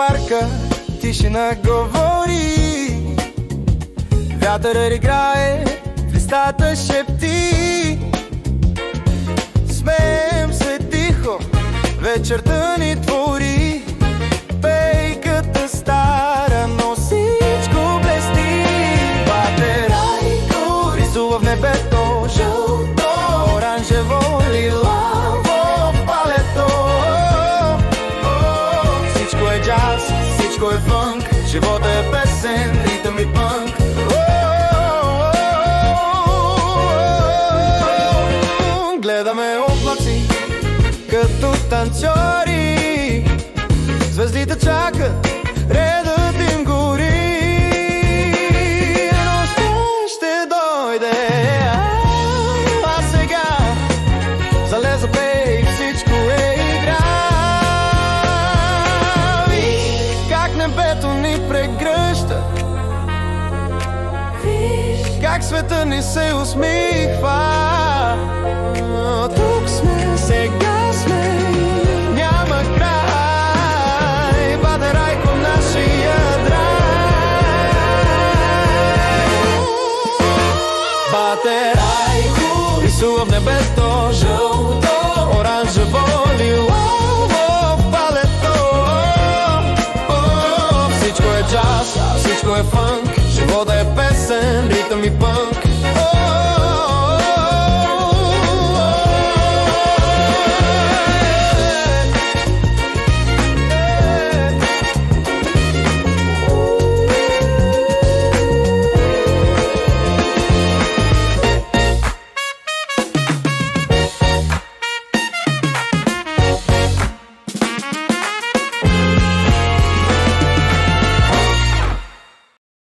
парка тишина говори, вятърът играе, в листата шепти. Смеем се тихо, вечерта ни твори, пейката стара, но всичко блести. Батерайко рисува в небето, жълто, оранжево, лилаво палето. Всичко е джаз, всичко е фънк, живота е песен, ритъм и пънк. Гледаме облаци като танцори, звездите чакат, редът им гори. Нощта ще дойде, а сега залеза пей, всичко е игра. Виж как небето ни прегръща, как света ни се усмихва. Тук сме, сега сме, няма край. Батерайко нашия драй. Батерайко рисува в небето, жълто, оранжево, лилаво палето. Всичко е джаз, всичко е фънк, живота е песен, ритъм и пънк.